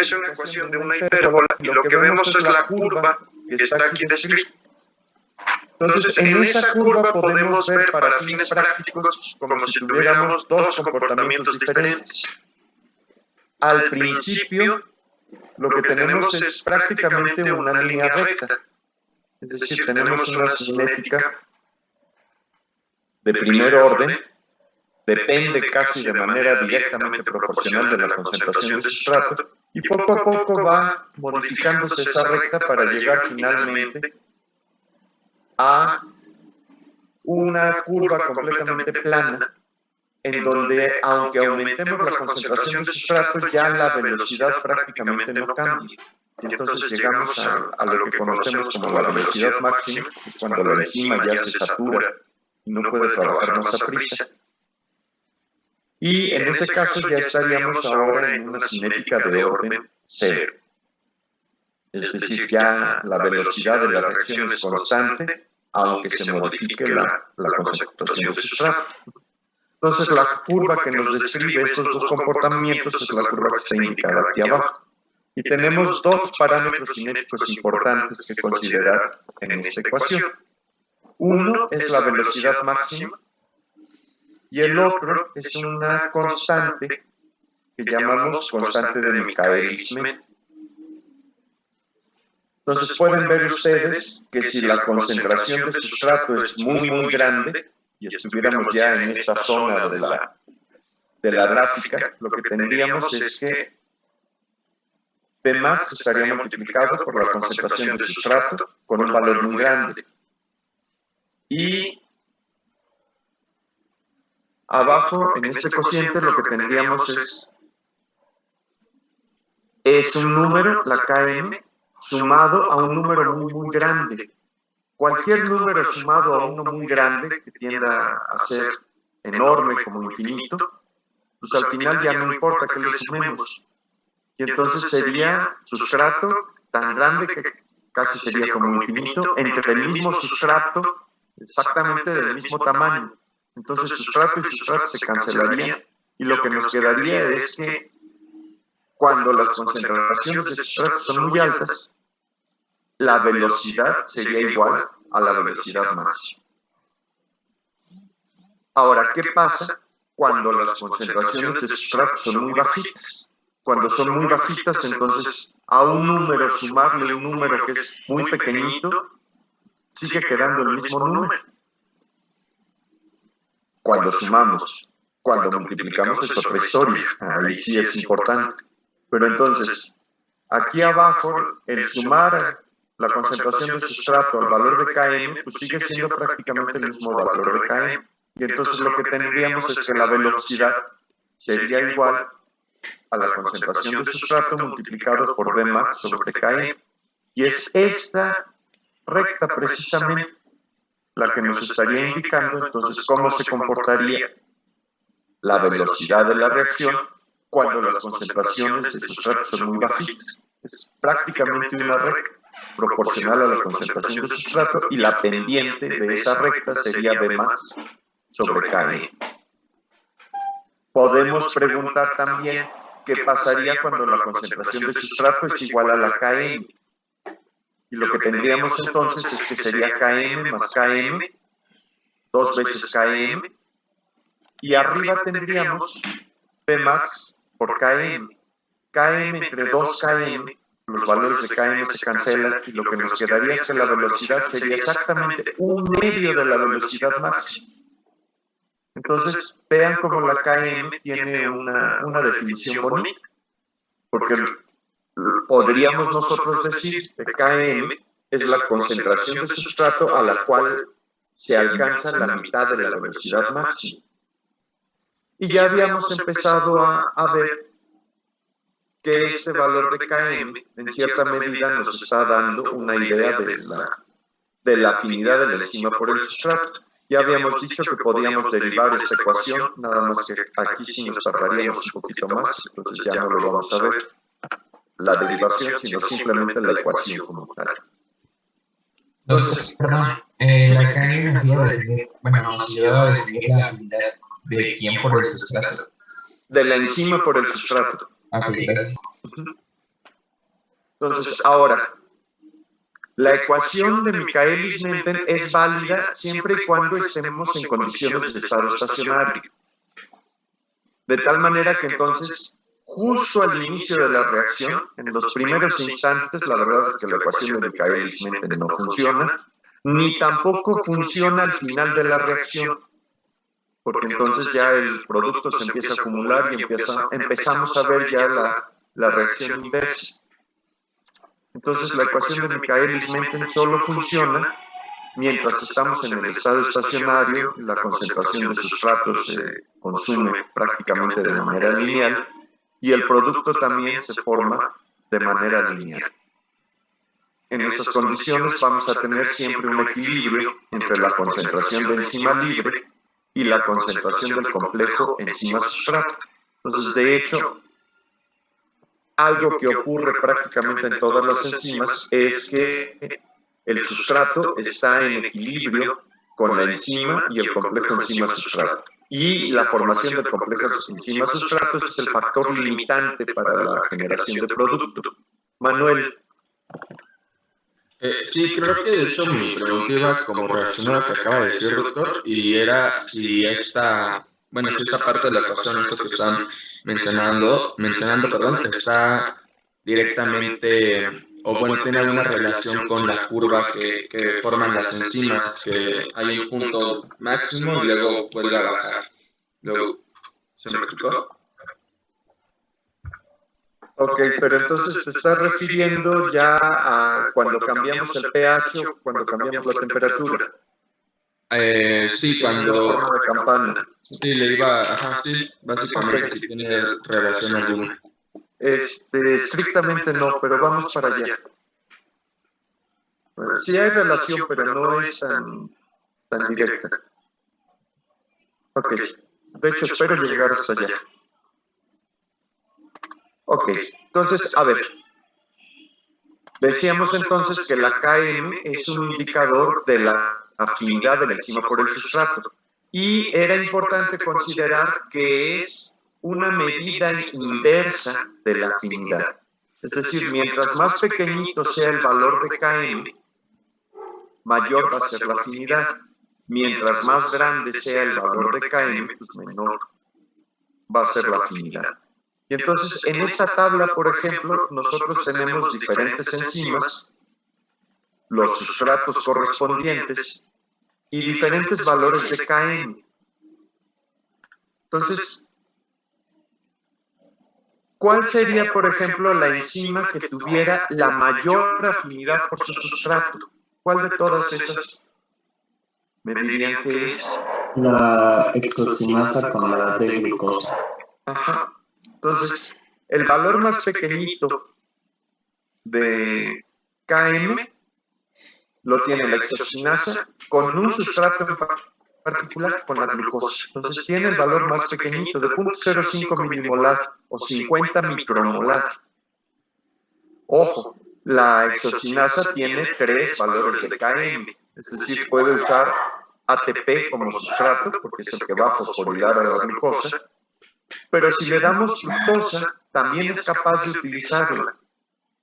es una ecuación de una hipérbola y lo que vemos es la curva que está aquí descrita. Entonces, en esa curva podemos ver para fines prácticos como si tuviéramos dos comportamientos diferentes. Al principio, lo que tenemos es prácticamente una línea recta. Es decir, tenemos una cinética de primer orden, depende casi de manera directamente proporcional de la concentración de sustrato, y poco a poco va modificándose esa recta para llegar finalmente a una curva completamente plana, en donde, aunque aumentemos la concentración de sustrato, ya la velocidad prácticamente no cambia. Y entonces llegamos a lo que conocemos como la velocidad máxima, es cuando la enzima ya se satura y no puede trabajar más a prisa. Y en ese caso ya estaríamos ahora en una cinética de orden cero. Es decir, ya la velocidad de la reacción es constante, aunque se modifique la concentración de sustrato. Entonces, la curva que nos describe estos dos comportamientos es la curva que está indicada aquí abajo. Y tenemos dos parámetros cinéticos importantes que considerar en esta ecuación. Uno es la velocidad máxima y el otro es una constante que llamamos constante de Michaelis-Menten. Entonces pueden ver ustedes que si la concentración de sustrato es muy grande y estuviéramos ya en esta zona de la gráfica, lo que tendríamos es que Pmax estaría multiplicado por la concentración de sustrato con un valor muy grande. Y abajo, en este cociente, lo que tendríamos es un número, la Km, sumado a un número muy grande. Cualquier número sumado a uno muy grande, que tienda a ser enorme como infinito, pues al final ya no importa que le sumemos. Y entonces sería sustrato tan grande que casi sería como infinito, entre el mismo sustrato, exactamente del mismo tamaño. Entonces sustrato y sustrato se cancelarían, y lo que nos quedaría es que cuando las concentraciones de sustrato son muy altas, la velocidad sería igual a la velocidad máxima. Ahora, ¿qué pasa cuando las concentraciones de sustrato son muy bajitas? Cuando son muy bajitas, entonces a un número sumarle un número que es muy pequeñito, sigue quedando el mismo número. Cuando sumamos, cuando multiplicamos es otra historia, ahí sí es importante. Pero entonces, aquí abajo, el sumar la concentración de sustrato al valor de Km, pues sigue siendo prácticamente el mismo valor de Km. Y entonces lo que tendríamos es que la velocidad sería igual a la concentración de sustrato multiplicado por Vmax sobre Km. Y es esta recta precisamente la que nos estaría indicando entonces cómo se comportaría la velocidad de la reacción cuando las concentraciones de sustrato son muy bajitas. Es prácticamente una recta proporcional a la concentración de sustrato y la pendiente de esa recta sería Vmax sobre Km. Podemos preguntar también qué pasaría cuando la concentración de sustrato es igual a la Km. Y lo que tendríamos entonces es que sería Km más Km, 2 veces Km, y arriba tendríamos Pmax por Km. Km entre 2 Km, los valores de Km se cancelan y lo que nos quedaría es que la velocidad sería exactamente un medio de la velocidad máxima. Entonces, vean cómo la Km tiene una definición bonita, porque podríamos nosotros decir que Km es la concentración de sustrato a la cual se alcanza la mitad de la velocidad máxima. Y ya habíamos empezado a ver que este valor de Km en cierta medida nos está dando una idea de la afinidad de la enzima por el sustrato. Ya habíamos dicho que podíamos derivar esta ecuación, nada más que aquí sí nos tardaríamos un poquito más, entonces ya no lo vamos a ver, la derivación, sino simplemente la ecuación como tal. Entonces, perdón, la Km nos iba a definir, bueno, nos ayudaba a definir la afinidad de quién por el sustrato. De la enzima por el sustrato. Ok, gracias. Entonces, ahora, la ecuación de Michaelis-Menten es válida siempre y cuando estemos en condiciones de estado estacionario. De tal manera que entonces, justo al inicio de la reacción, en los primeros instantes, la verdad es que la ecuación de Michaelis-Menten no funciona, ni tampoco funciona al final de la reacción, porque entonces ya el producto se empieza a acumular y empezamos a ver ya la reacción inversa. Entonces la ecuación de Michaelis-Menten solo funciona mientras estamos en el estado estacionario, la concentración de sustratos se consume prácticamente de manera lineal y el producto también se forma de manera lineal. En esas condiciones vamos a tener siempre un equilibrio entre la concentración de enzima libre y la concentración del complejo enzima-sustrato. Entonces, de hecho, algo que ocurre prácticamente en todas las enzimas es que el sustrato está en equilibrio con la enzima y el complejo enzima-sustrato. Y la formación del complejo enzima-sustrato es el factor limitante para la generación de producto. Manuel. Sí, creo que de hecho mi pregunta iba como relacionada a lo que acaba de decir, doctor, y era si esta parte de la ecuación, esto que están mencionando, está directamente, o bueno, tiene alguna relación con la curva que forman las enzimas, que hay un punto máximo y luego vuelve a bajar. Luego, ¿se me explicó? Ok, pero entonces te estás refiriendo ya a cuando cambiamos el pH o cuando cambiamos la temperatura. Sí, cuando... forma de campana. Sí, le iba... Ajá, sí, básicamente sí tiene relación alguna. Estrictamente no, pero vamos para allá. Bueno, sí hay relación, pero no es tan directa. Ok, de hecho espero llegar hasta allá. Ok, entonces, a ver. Decíamos entonces que la Km es un indicador de la afinidad de la enzima por el sustrato. Y era importante considerar que es una medida inversa de la afinidad. Es decir, mientras más pequeñito sea el valor de Km, mayor va a ser la afinidad. Mientras más grande sea el valor de Km, pues menor va a ser la afinidad. Y entonces, en esta tabla, por ejemplo, nosotros tenemos diferentes enzimas, los sustratos correspondientes y diferentes valores de Km. Entonces, ¿cuál sería, por ejemplo, la enzima que tuviera la mayor afinidad por su sustrato? ¿Cuál de todas esas me dirían que es? La exocinasa con la de glucosa. Ajá. Entonces, el valor más pequeñito de Km lo tiene la exocinasa con un sustrato en particular, con la glucosa. Entonces tiene el valor más pequeñito de 0.05 milimolar o 50 micromolar. Ojo, la exocinasa tiene 3 valores de Km, es decir, puede usar ATP como sustrato, porque es el que va a fosforilar a la glucosa, pero si le damos fructosa, también es capaz de utilizarla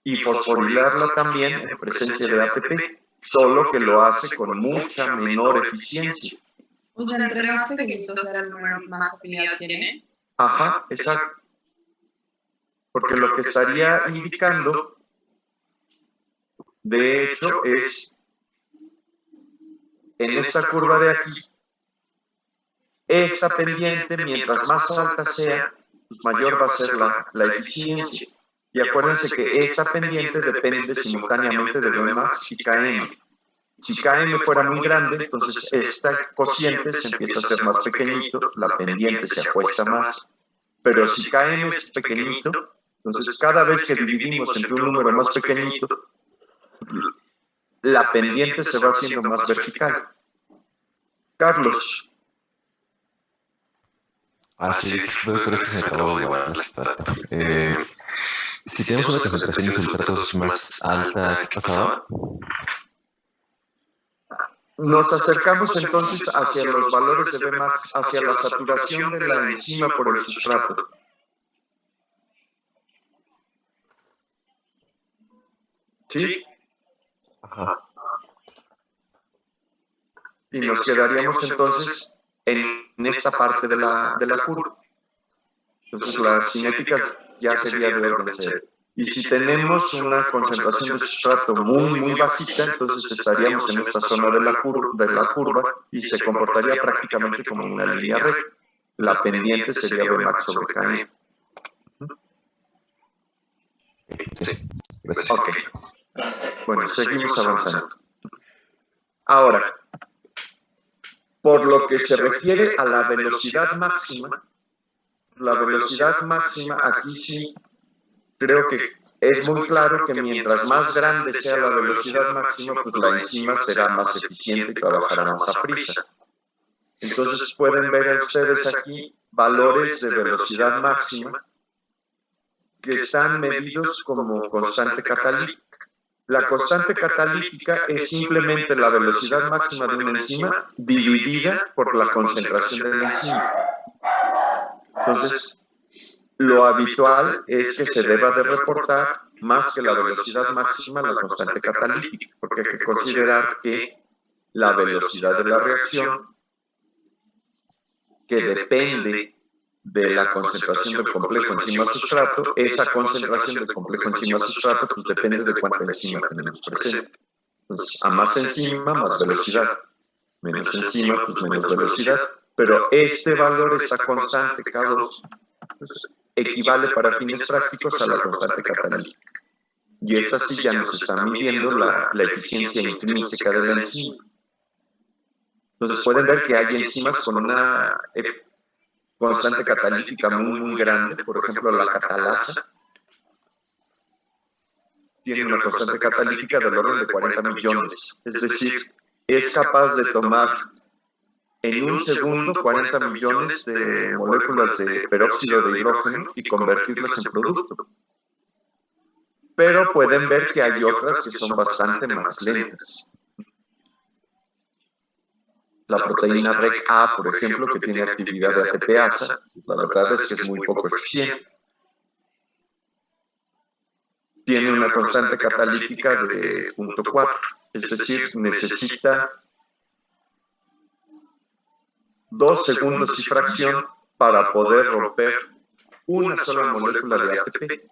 y fosforilarla también en presencia de ATP, solo que lo hace con mucha menor eficiencia. O sea, entre más pequeñito sea el número, más afinidad tiene. Ajá, exacto. Porque lo que estaría indicando, de hecho, es en esta curva de aquí, esta pendiente, mientras más alta sea, pues mayor va a ser la eficiencia. Y acuérdense que esta pendiente depende simultáneamente de Vmax y Km. Si Km fuera muy grande, entonces esta cociente se empieza a hacer más pequeñito, la pendiente se acuesta más. Pero si Km es pequeñito, entonces cada vez que dividimos entre un número más pequeñito, la pendiente se va haciendo más vertical. Carlos. Sí, pero es que se me acabó de igual esta data. Si tenemos una concentración de sulfatos más alta, ¿qué pasaba? Nos acercamos entonces hacia los valores de Vmax, hacia la saturación de la enzima por el sustrato. ¿sí? Ajá. Y nos quedaríamos entonces en esta parte de la curva. Entonces las cinéticas ya sería de orden cero. Y si tenemos una concentración de sustrato muy bajita, entonces estaríamos en esta zona de la curva y se comportaría prácticamente como una línea recta. La pendiente sería Vmax sobre Km. Sí, gracias. Ok. Bueno, seguimos avanzando. Ahora, por lo que se refiere a la velocidad máxima aquí sí creo que es muy claro que mientras más grande sea la velocidad máxima, pues la enzima será más eficiente y trabajará más a prisa. Entonces pueden ver ustedes aquí valores de velocidad máxima que están medidos como constante catalítica. La constante catalítica es simplemente la velocidad máxima de una enzima dividida por la concentración de la enzima. Entonces, lo habitual es que se deba de reportar más que la velocidad máxima la constante catalítica, porque hay que considerar que la velocidad de la reacción, que depende de la concentración del complejo enzima-sustrato, esa concentración del complejo enzima-sustrato pues depende de cuánta enzima tenemos presente. Entonces, a más enzima, más velocidad. Menos enzima, pues menos velocidad. Pero este valor está constante, K2. Pues, equivale para fines prácticos a la constante catalítica. Y esta sí ya nos está midiendo la eficiencia intrínseca de la enzima. Entonces pueden ver que hay enzimas con una constante catalítica muy grande. Por ejemplo, la catalasa tiene una constante catalítica del orden de 40 millones. Es decir, es capaz de tomar en un segundo 40 millones de moléculas de peróxido de hidrógeno y convertirlas en producto. Pero pueden ver que hay otras que son bastante más lentas. La proteína REC-A, por ejemplo, que tiene actividad de ATPasa, la verdad es que es muy poco eficiente. Tiene una constante catalítica de 0.4, es decir, necesita 2 segundos y fracción para poder romper una sola molécula de ATP.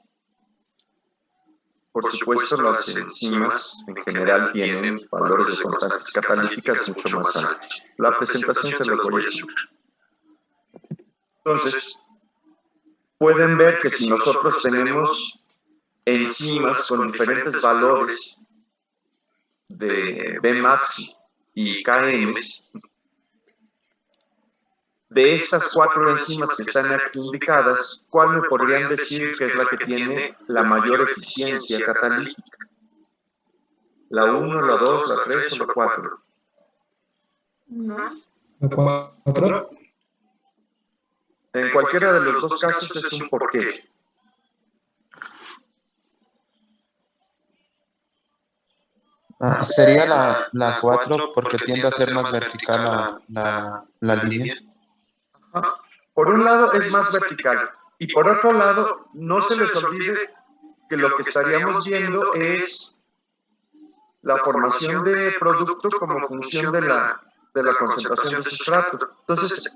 Por supuesto, las enzimas en general tienen valores de constantes catalíticas mucho más altos. La presentación se los voy a subir. Entonces, pueden ver que si nosotros tenemos enzimas con diferentes valores de Vmax y Km, de estas 4 enzimas que están aquí indicadas, ¿cuál me podrían decir que es la que tiene la mayor eficiencia catalítica? ¿La 1, la 2, la 3 o la 4? No. ¿La 4? En cualquiera de los dos casos es un porqué. Sería la 4 porque tiende a ser más vertical la línea. Por un lado es más vertical y por otro lado no se les olvide que lo que estaríamos viendo es la formación de producto como función de la concentración de sustrato. Entonces,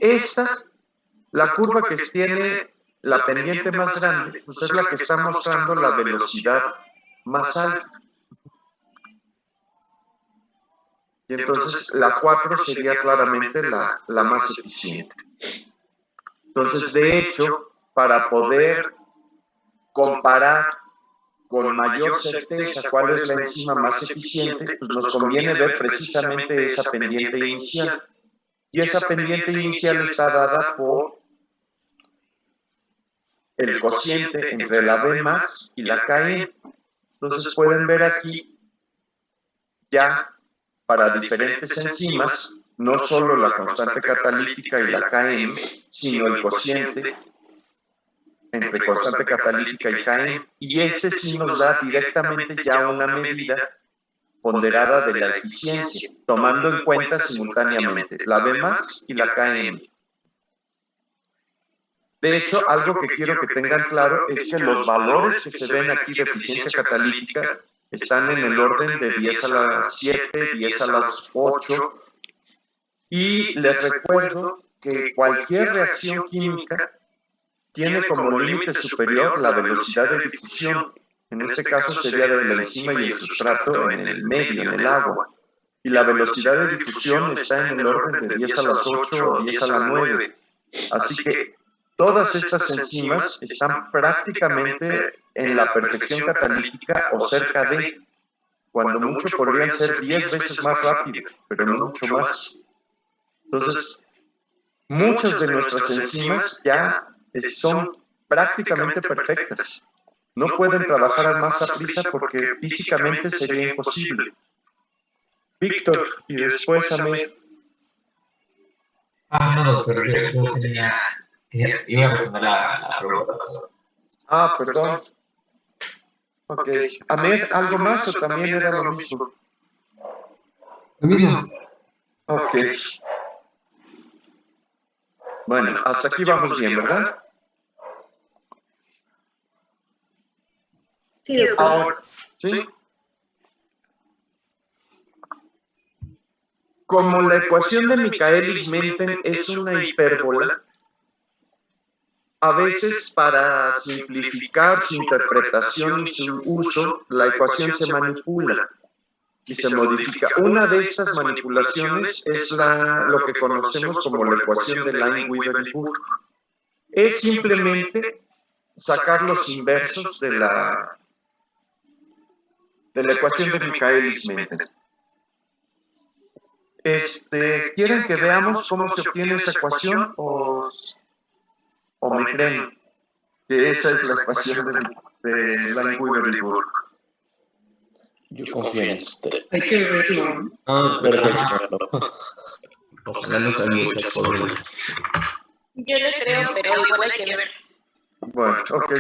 la curva que tiene la pendiente más grande, pues es la que está mostrando la velocidad más alta. Y entonces la 4 sería claramente la más eficiente. Entonces, de hecho, para poder comparar con mayor certeza cuál es la enzima más eficiente, pues nos conviene ver precisamente esa pendiente inicial. Y esa pendiente inicial está dada por el cociente entre la Vmax y la Km. Entonces pueden ver aquí ya para diferentes enzimas, no solo la constante catalítica y la Km, sino el cociente entre constante catalítica y Km, y este sí nos da directamente ya una medida ponderada de la eficiencia, tomando en cuenta simultáneamente la Vmax y la Km. De hecho, algo que quiero que tengan claro es que los valores que se ven aquí de eficiencia catalítica están en el orden de 10 a la 7, 10 a las 8, y les recuerdo que cualquier reacción química tiene como límite superior la velocidad de difusión. En este caso sería de la enzima y el sustrato en el medio, en el agua. Y la velocidad de difusión está en el orden de 10 a las 8 o 10 a la 9. Así que todas estas enzimas están prácticamente en la perfección catalítica o cerca de, cuando mucho podrían ser 10 veces más rápido, pero no mucho más. Entonces, muchas de nuestras enzimas ya son prácticamente perfectas. No pueden trabajar a más prisa porque físicamente sería imposible. Víctor, y después Ahmed. No, doctor, yo tenía... Iba a responder la pregunta pasada. Perdón. Ok. Ahmed, ¿algo más o también era lo mismo? Lo mismo. Ok. Bueno, hasta aquí vamos bien, ¿verdad? Sí, doctor. Ahora, ¿sí? Como la ecuación de Michaelis-Menten es una hipérbola, a veces para simplificar su interpretación y su uso, la ecuación se manipula y se modifica. Una de estas manipulaciones es lo que conocemos como la ecuación de Line-Weaver-Burk. Es simplemente sacar los inversos de la ecuación de Michaelis-Menten. ¿Quieren que veamos cómo se obtiene esa ecuación o me creen que esa es la ecuación de Line-Weaver-Burk? Yo confío en usted. Hay que verlo. Perfecto. Ojalá no sean muchas fórmulas. Yo le creo, pero igual hay que ver. Bueno, ok.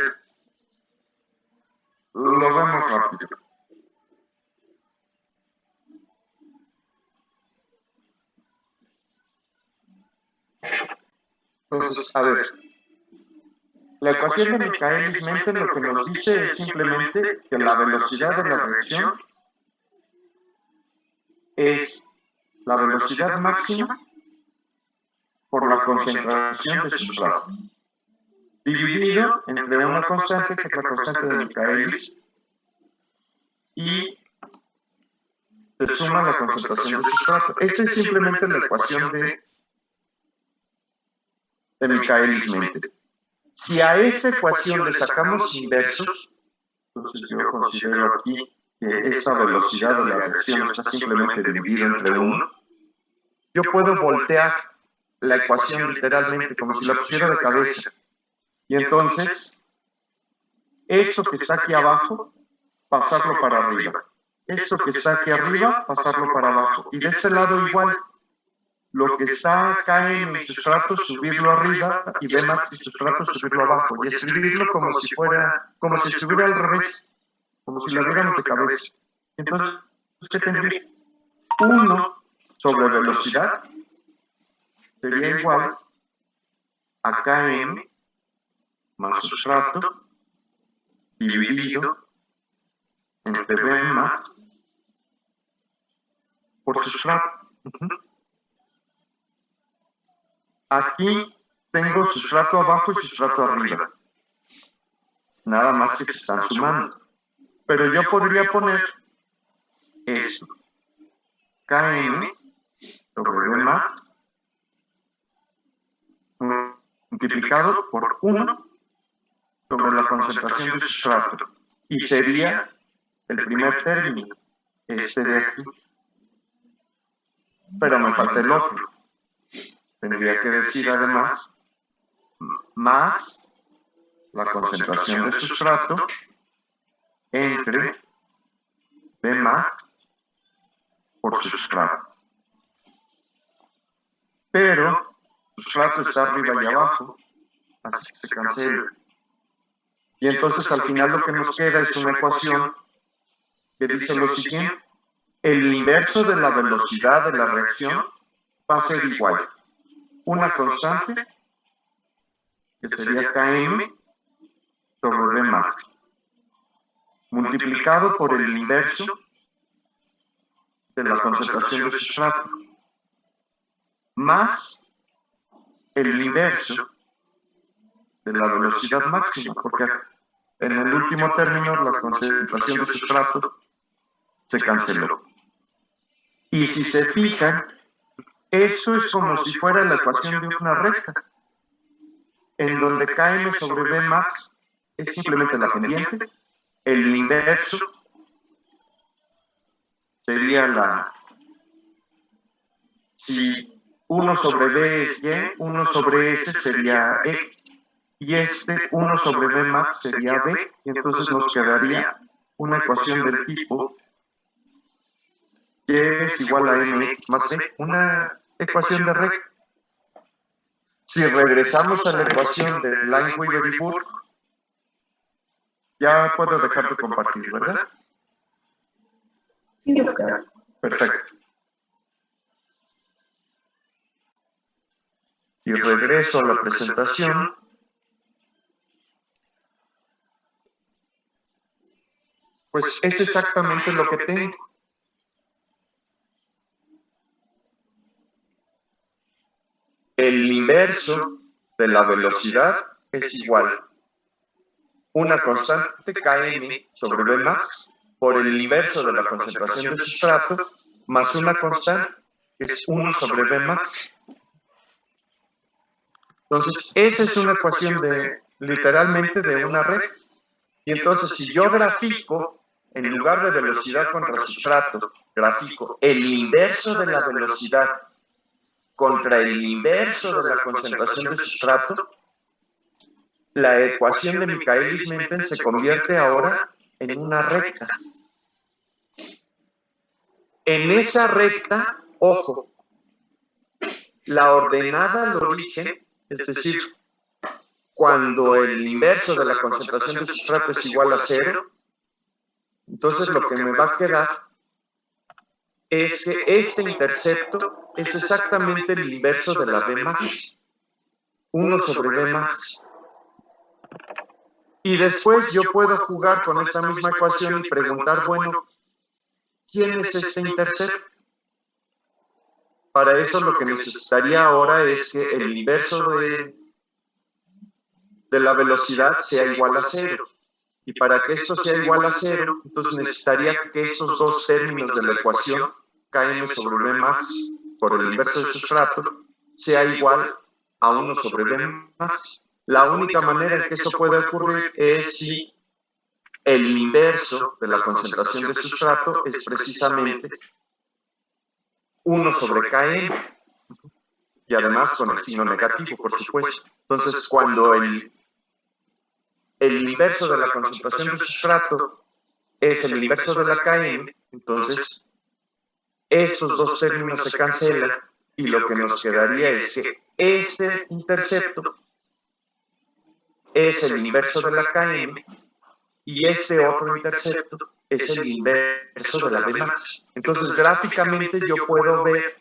Lo vemos rápido. Entonces, a ver. La ecuación de Michaelis-Menten lo que nos dice es simplemente que la velocidad de la reacción es la velocidad máxima por la concentración de sustrato, dividido entre una constante, que es la constante de Michaelis, y se suma la concentración de sustrato. Esta es simplemente la ecuación de Michaelis-Menten. Si a esta ecuación le sacamos inversos, entonces yo considero aquí que esta velocidad de la reacción está simplemente dividida entre 1. Yo puedo voltear la ecuación literalmente como si la pusiera de cabeza. Y entonces, esto que está aquí abajo, pasarlo para arriba. Esto que está aquí arriba, pasarlo para abajo. Y de este lado igual. Lo que está KM y sustrato, subirlo arriba, y Bmax y sustrato, subirlo abajo. Y escribirlo como si estuviera al revés. Como si lo viéramos de cabeza. Entonces, ¿qué tendría? 1 sobre velocidad sería igual a Km más sustrato dividido entre Bmax por sustrato. Aquí tengo sustrato abajo y sustrato arriba. Nada más que se están sumando. Pero yo podría poner esto. Km sobre Bmax multiplicado por 1 sobre la concentración de sustrato. Y sería el primer término, este de aquí. Pero me falta el otro. Tendría que decir además más la concentración de sustrato entre Bmax por sustrato. Pero sustrato está arriba y abajo, así que se cancela. Y entonces al final lo que nos queda es una ecuación que dice lo siguiente: el inverso de la velocidad de la reacción va a ser igual. Una constante, que sería Km sobre Bmax. multiplicado por el inverso de la concentración de sustrato, más el inverso de la velocidad máxima, porque en el último término la concentración de sustrato se canceló. Y si se fijan, esto es como si fuera la ecuación de una recta, en donde Km sobre V max es simplemente la pendiente, el inverso sería si 1 sobre V es Y, 1 sobre S sería X, y 1 sobre V max sería B, y entonces nos quedaría una ecuación del tipo Y es igual a MX más B, una ecuación de recta. Si regresamos a la ecuación de Lineweaver y Burke, ya puedo dejar de compartir, ¿verdad? Sí, doctor. Perfecto. Y regreso a la presentación. Pues es exactamente lo que tengo. El inverso de la velocidad es igual una constante Km sobre V max por el inverso de la concentración de sustrato más una constante que es 1 sobre V max. Entonces, esa es una ecuación literalmente de una recta. Y entonces, si yo grafico, en lugar de velocidad contra sustrato, grafico el inverso de la velocidad contra el inverso de la concentración de sustrato, la ecuación de Michaelis-Menten se convierte ahora en una recta. En esa recta, ojo, la ordenada al origen, es decir, cuando el inverso de la concentración de sustrato es igual a 0, entonces lo que me va a quedar es que este intercepto es exactamente el inverso de la V max, 1 sobre V max. Y después yo puedo jugar con esta misma ecuación y preguntar, bueno, ¿quién es este intercepto? Para eso lo que necesitaría ahora es que el inverso de la velocidad sea igual a 0. Y para que esto sea igual a 0, entonces necesitaría que estos dos términos de la ecuación, Km sobre V max por el inverso del sustrato, sea igual a 1 sobre V max. La única manera en que eso puede ocurrir es si el inverso de la concentración de sustrato es precisamente 1 sobre Km, y además con el signo negativo, por supuesto. Entonces, cuando el inverso de la concentración de sustrato es el inverso de la Km, entonces estos dos términos se cancelan y lo que nos quedaría es que este intercepto es el inverso de la Km y este otro intercepto es el inverso de la V max. Entonces, gráficamente yo puedo ver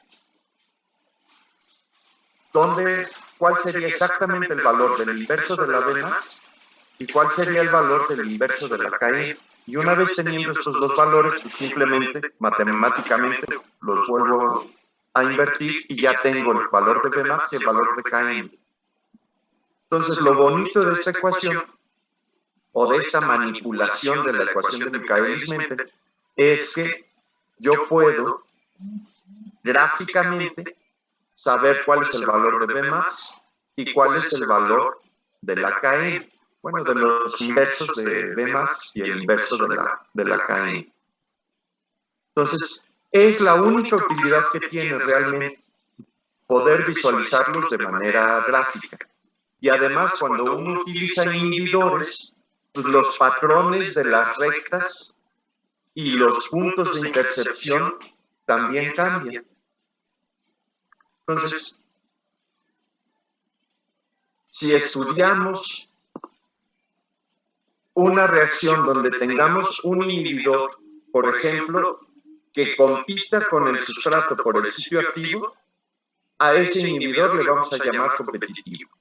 cuál sería exactamente el valor del inverso de la V max y cuál sería el valor del inverso de la Km. Y una vez teniendo estos dos valores, pues simplemente matemáticamente los vuelvo a invertir y ya tengo el valor de V max y el valor de Km. Entonces, lo bonito de esta ecuación o de esta manipulación de la ecuación de Michaelis-Menten es que yo puedo gráficamente saber cuál es el valor de V max y cuál es el valor de la Km. Bueno, de los inversos de V max y el inverso de la Km. Entonces, es la única utilidad que tiene realmente poder visualizarlos de manera gráfica. Y además, cuando uno utiliza inhibidores, pues los patrones de las rectas y los puntos de intercepción también cambian. Entonces, si estudiamos una reacción donde tengamos un inhibidor, por ejemplo, que compita con el sustrato por el sitio activo, a ese inhibidor le vamos a llamar competitivo.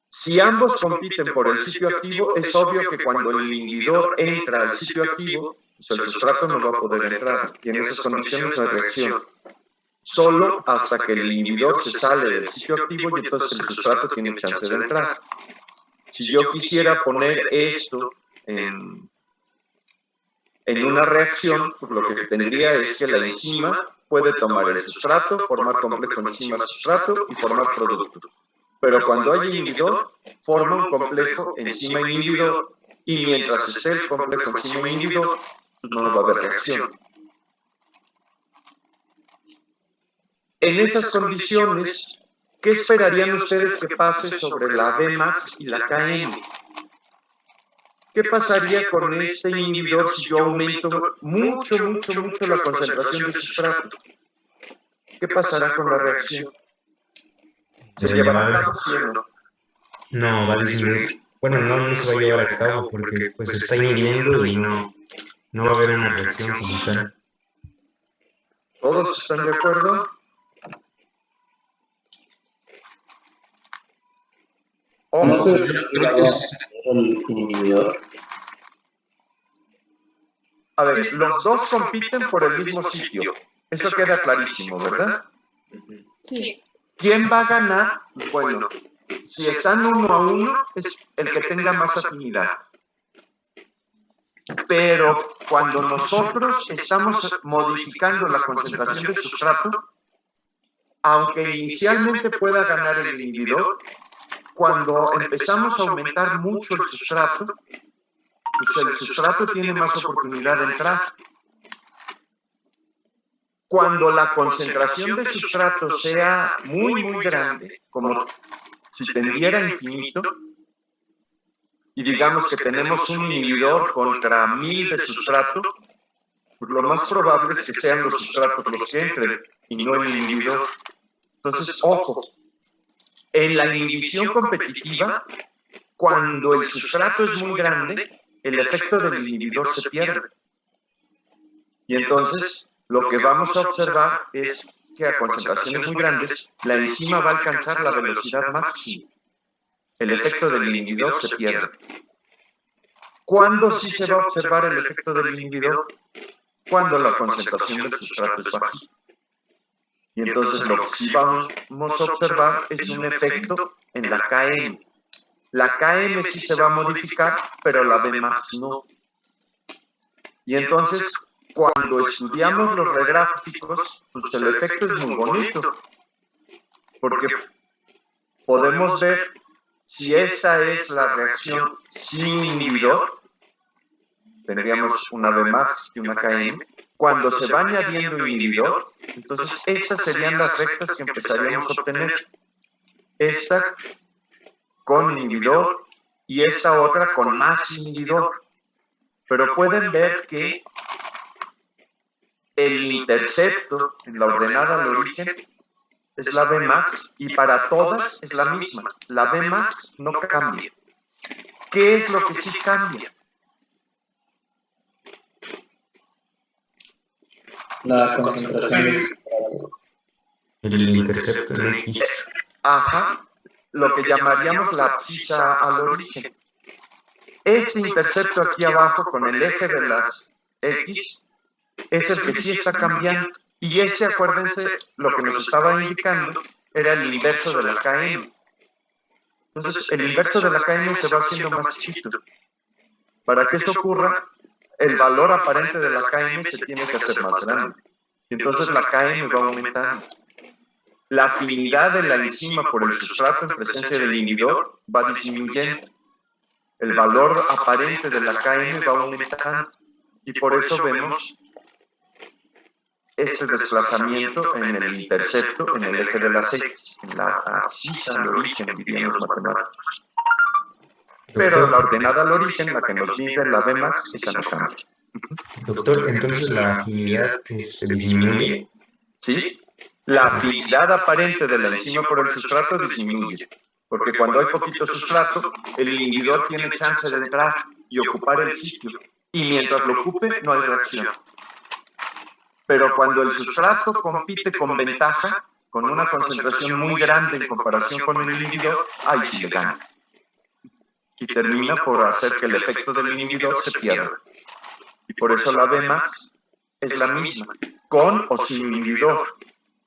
Si ambos compiten por el sitio activo, es obvio que cuando el inhibidor entra al sitio activo, pues el sustrato no va a poder entrar, y en esas condiciones no hay reacción. Solo hasta que el inhibidor se sale del sitio activo y entonces el sustrato tiene chance de entrar. Si yo quisiera poner esto en una reacción, pues lo que tendría es que la enzima puede tomar el sustrato, formar complejo enzima-sustrato y formar producto. Pero cuando hay inhibidor, forma un complejo enzima-inhibidor, y mientras esté el complejo enzima-inhibidor, pues no va a haber reacción. En esas condiciones, ¿qué esperarían ustedes que pase sobre la Bmax y la Km? ¿Qué pasaría con este inhibidor si yo aumento mucho la concentración de sustrato? ¿Qué pasará con la reacción? ¿Se llevará a cabo, sí o no? No, va a disminuir. Bueno, no se va a llevar a cabo porque pues se está inhibiendo y no va a haber una reacción simultánea. ¿Todos están de acuerdo? ¿No se creo que sí. el inhibidor? A ver, los dos compiten por el mismo sitio. Eso queda clarísimo, ¿verdad? Sí. ¿Quién va a ganar? Bueno, si están 1-1, es el que tenga más afinidad. Pero cuando nosotros estamos modificando la concentración de sustrato, aunque inicialmente pueda ganar el inhibidor, cuando empezamos a aumentar mucho el sustrato, pues el sustrato tiene más oportunidad de entrar. Cuando la concentración de sustrato sea muy grande, como si tendiera infinito, y digamos que tenemos un inhibidor contra 1000 de sustrato, pues lo más probable es que sean los sustratos los que entren y no el inhibidor. Entonces, ojo, en la inhibición competitiva, cuando el sustrato es muy grande, el efecto del inhibidor se pierde. Y entonces, lo que vamos a observar es que a concentraciones muy grandes, la enzima va a alcanzar la velocidad máxima. El efecto del inhibidor se pierde. ¿Cuándo sí se va a observar el efecto del inhibidor? Cuando la concentración del sustrato es baja. Y entonces lo que sí vamos a observar es un efecto en la Km. La Km sí se va a modificar, pero la Bmax no. Y entonces, cuando estudiamos los regráficos, pues el efecto es muy bonito, porque podemos ver si esta es la reacción sin inhibidor, tendríamos una Bmax y una Km. Cuando se va añadiendo inhibidor, entonces estas serían las rectas que empezaríamos a obtener. Esta con inhibidor y esta otra con más inhibidor. Pero pueden ver que el intercepto en la ordenada al origen es la Bmax y para todas es la misma. La Bmax no cambia. ¿Qué es lo que sí cambia? La concentración de sustrato. El intercepto en X. Ajá, lo que llamaríamos la abscisa al origen. Este intercepto aquí abajo con el eje de las X es el que sí está cambiando. Y este, acuérdense, lo que nos estaba indicando era el inverso de la Km. Entonces, el inverso de la Km se va haciendo más chiquito. Para que eso ocurra, el valor aparente de la Km se tiene que hacer más grande. Y entonces la Km va aumentando. La afinidad de la enzima por el sustrato en presencia del inhibidor va disminuyendo. El valor aparente de la Km va aumentando. Y por eso vemos este desplazamiento en el intercepto, en el eje de las X, en la abscisa al origen, dirían los matemáticos. Pero la ordenada al origen, la que nos mide la Bmax, esa no cambia. Doctor, entonces la afinidad disminuye. ¿Sí? La afinidad aparente de la enzima por el sustrato disminuye, porque cuando hay poquito sustrato, el inhibidor tiene chance de entrar y ocupar el sitio, y mientras lo ocupe no hay reacción. Pero cuando el sustrato compite con ventaja, con una concentración muy grande en comparación con el inhibidor, ahí sí le gana. y termina por hacer que el efecto del inhibidor se pierda. Y por eso la Vmax es la misma, con o sin inhibidor,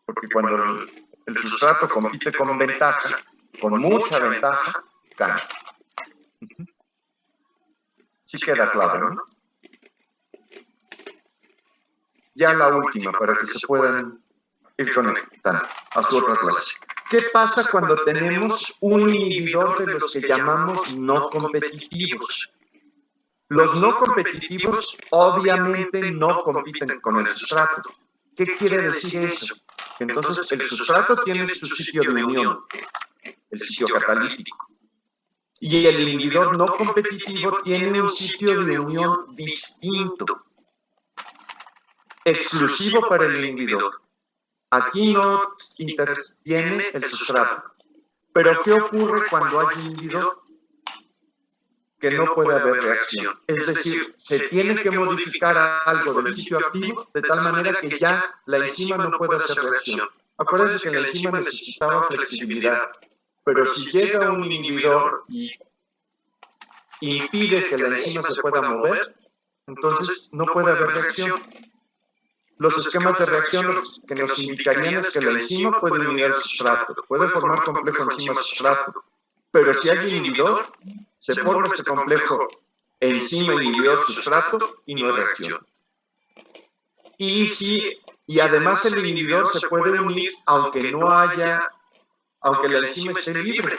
porque cuando el sustrato compite con ventaja, con mucha ventaja, gana. Sí queda claro, ¿no? Ya la última, para que se puedan ir conectando a su otra clase. ¿Qué pasa cuando tenemos un inhibidor de los que llamamos no competitivos? Los no competitivos obviamente no compiten con el sustrato. ¿Qué quiere decir eso? Entonces el sustrato tiene su sitio de unión, el sitio catalítico. Y el inhibidor no competitivo tiene un sitio de unión distinto, exclusivo para el inhibidor. Aquí no interviene el sustrato. Pero ¿qué ocurre cuando hay inhibidor? Que no puede haber reacción. Es decir, se tiene que modificar algo del sitio activo de tal manera que ya la enzima no pueda hacer reacción. Acuérdense que la enzima necesitaba flexibilidad, pero si llega un inhibidor y impide que la enzima se pueda mover, entonces no puede haber reacción. Los esquemas de reacción lo que nos indicarían es que la enzima puede unir al sustrato, puede formar complejo enzima-sustrato, pero si hay inhibidor, se forma este complejo enzima-inhibidor-sustrato y no hay reacción. Y además el inhibidor se puede unir aunque la enzima esté libre.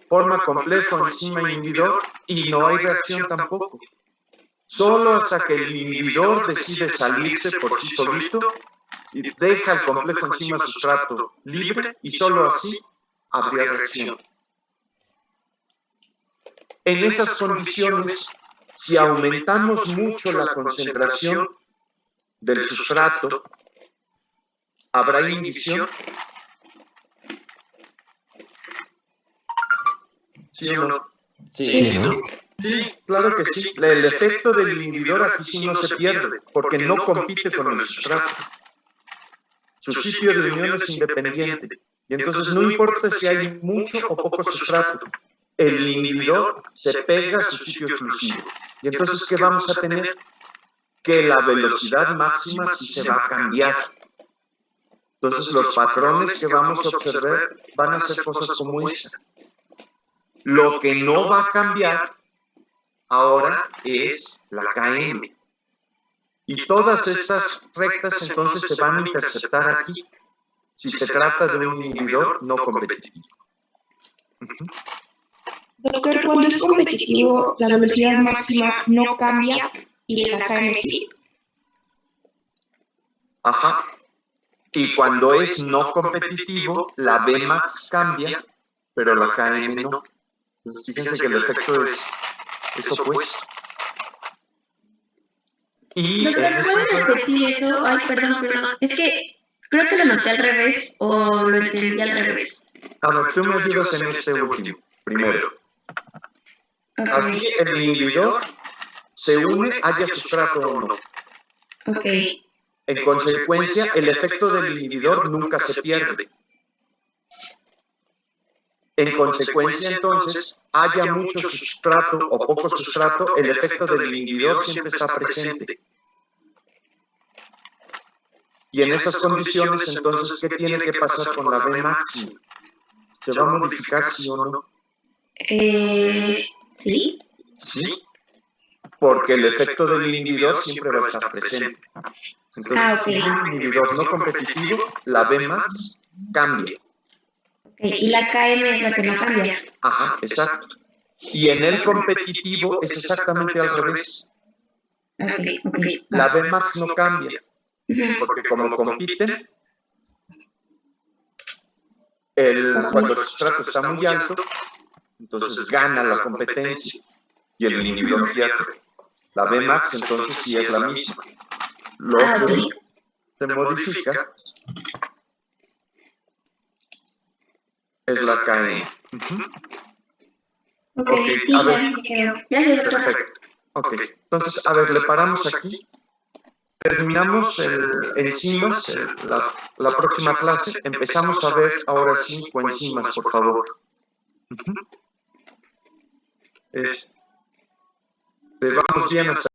Forma complejo enzima-inhibidor y no hay reacción tampoco. Solo hasta que el inhibidor decide salirse por sí solito y deja el complejo enzima-sustrato libre y solo así habría reacción. En esas condiciones, si aumentamos mucho la concentración del sustrato, ¿habrá inhibición? ¿Sí o no? Sí, ¿no? Sí, claro que sí. El efecto del inhibidor aquí sí no se pierde, porque no compite con el sustrato. Su sitio de unión es independiente. Y entonces no importa si hay mucho o poco sustrato, el inhibidor se pega a su sitio exclusivo. Y entonces, ¿qué vamos a tener? Que la velocidad máxima sí se va a cambiar. Entonces, los patrones que vamos a observar van a ser cosas como esta. Lo que no va a cambiar ahora es la Km. Y todas estas rectas entonces se van a interceptar aquí, si se trata de un inhibidor no competitivo. Doctor, cuando es competitivo, la velocidad máxima no cambia y la Km sí. Ajá. Y cuando es no competitivo, la Vmax cambia, pero la Km no. Entonces, fíjense que el efecto es opuesto. Y Doctor, ¿puede repetir eso? Ay, perdón. Es que creo que lo noté al revés o lo entendí al revés. A ver, tú me ayudas en este último, primero. Aquí el inhibidor se une, haya sustrato o no. Ok. En consecuencia, el efecto del inhibidor nunca se pierde. En consecuencia, entonces, haya mucho sustrato o poco sustrato, el efecto del inhibidor siempre está presente. Y en esas condiciones, entonces, ¿qué tiene que pasar con la V máxima? ¿Se va a modificar sí o no? ¿Sí? Sí, porque el efecto del inhibidor siempre va a estar presente. Entonces, si hay un inhibidor no competitivo, la Vmax cambia. Y la Km es la que no cambia. Ajá, exacto. Y en el competitivo es exactamente al revés. La Vmax no cambia, porque como compiten, cuando el sustrato está muy alto, entonces gana la competencia y el inhibidor pierde. La Vmax entonces sí es la misma. Lo que se modifica es la Km. Ok, sí, a ver. Gracias, doctor. Perfecto. Ok, entonces, a ver, le paramos aquí. Terminamos enzimas, la próxima clase. Empezamos a ver ahora sí coenzimas, por favor. Vamos bien hasta